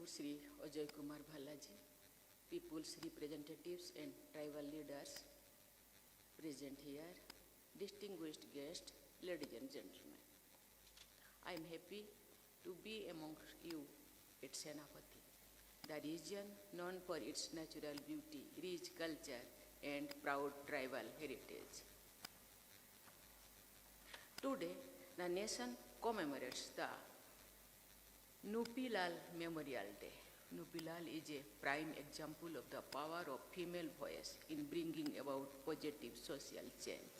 Manipur Sri Ajay Kumar Bhalaji, people's representatives and tribal leaders present here, distinguished guests, ladies and gentlemen. I am happy to be among you at Senapati, the region known for its natural beauty, rich culture, and proud tribal heritage. Today, the nation commemorates the Nupi Lal Memorial Day. Nupi Lal is a prime example of the power of female voice in bringing about positive social change.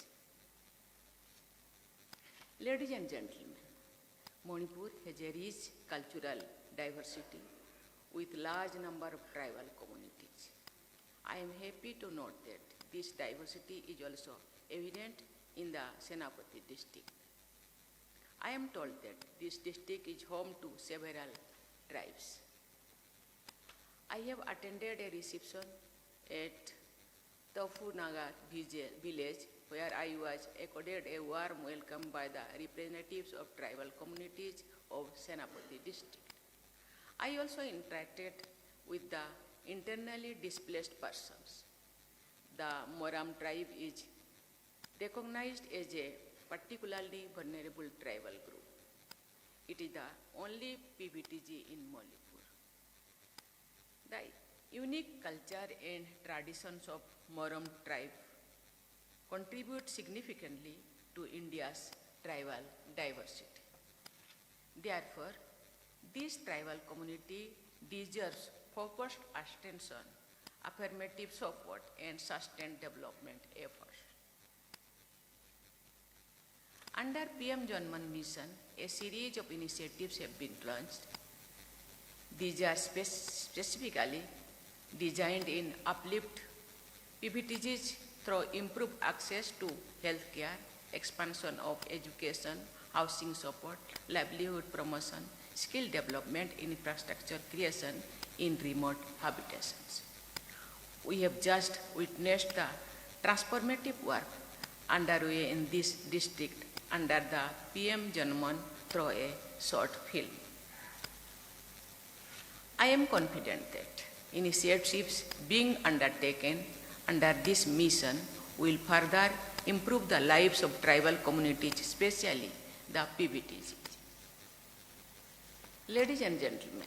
Ladies and gentlemen, Manipur has a rich cultural diversity with large number of tribal communities. I am happy to note that this diversity is also evident in the Senapati district. I am told that this district is home to several tribes. I have attended a reception at Tofu Naga village where I was accorded a warm welcome by the representatives of tribal communities of Senapati district. I also interacted with the internally displaced persons. The Moram tribe is recognized as a particularly vulnerable tribal group. It is the only PBTG in Manipur. The unique culture and traditions of Moram tribe contribute significantly to India's tribal diversity. Therefore, this tribal community deserves focused attention, affirmative support, and sustained development efforts. Under PM Janman Mission, a series of initiatives have been launched. These are specifically designed in uplift PBTGs through improved access to healthcare, expansion of education, housing support, livelihood promotion, skill development, infrastructure creation in remote habitations. We have just witnessed the transformative work underway in this district under the PM Janman through a short film. I am confident that initiatives being undertaken under this mission will further improve the lives of tribal communities, especially the PBTGs. Ladies and gentlemen,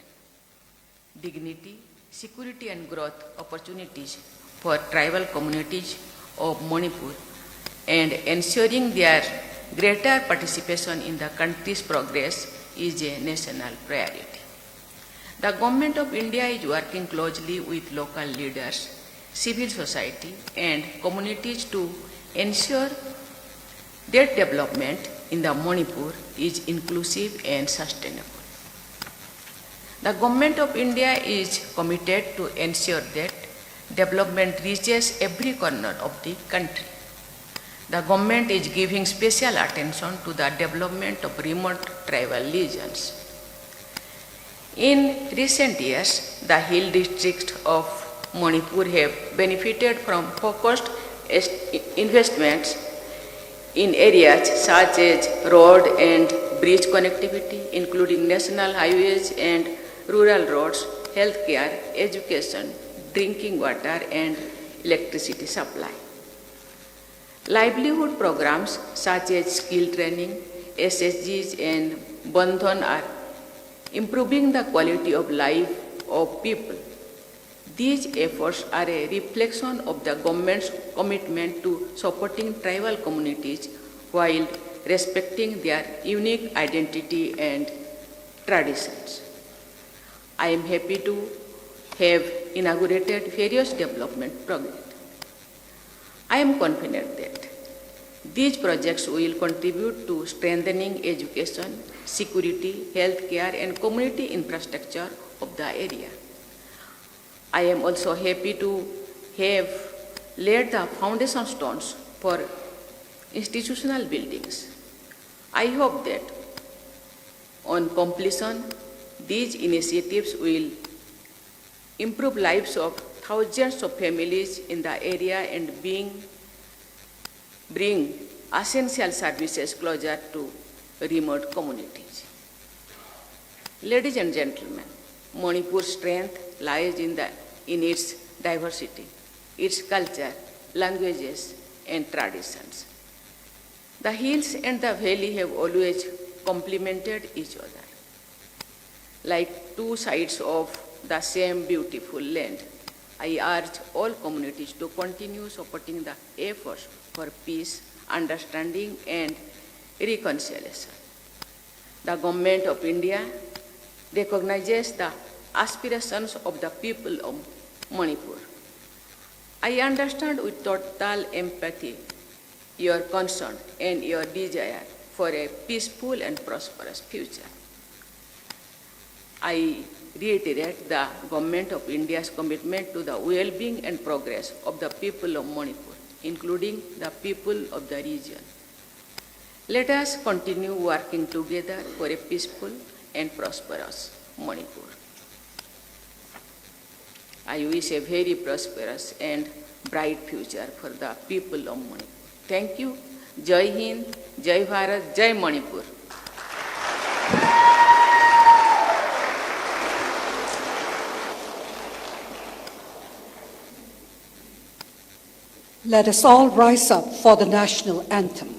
dignity, security and growth opportunities for tribal communities of Manipur and ensuring their greater participation in the country's progress is a national priority. The Government of India is working closely with local leaders, civil society and communities to ensure that development in the Manipur is inclusive and sustainable. The Government of India is committed to ensure that development reaches every corner of the country. The government is giving special attention to the development of remote tribal regions. In recent years, the hill districts of Manipur have benefited from focused investments in areas such as road and bridge connectivity, including national highways and rural roads, healthcare, education, drinking water, and electricity supply. Livelihood programs such as skill training, SSGs, and Bandhan are improving the quality of life of people. These efforts are a reflection of the government's commitment to supporting tribal communities while respecting their unique identity and traditions. I am happy to have inaugurated various development projects. I am confident that these projects will contribute to strengthening education, security, healthcare, and community infrastructure of the area. I am also happy to have laid the foundation stones for institutional buildings. I hope that on completion, these initiatives will improve lives of thousands of families in the area and bring essential services closer to remote communities. Ladies and gentlemen, Manipur's strength lies in its diversity, its culture, languages, and traditions. The hills and the valley have always complemented each other. Like two sides of the same beautiful land, I urge all communities to continue supporting the efforts for peace, understanding, and reconciliation. The Government of India recognizes the aspirations of the people of Manipur. I understand with total empathy your concern and your desire for a peaceful and prosperous future. I reiterate the Government of India's commitment to the well-being and progress of the people of Manipur, including the people of the region. Let us continue working together for a peaceful and prosperous Manipur. I wish a very prosperous and bright future for the people of Manipur. Thank you. Jai Hind, Jai Bharat, Jai Manipur. Let us all rise up for the national anthem.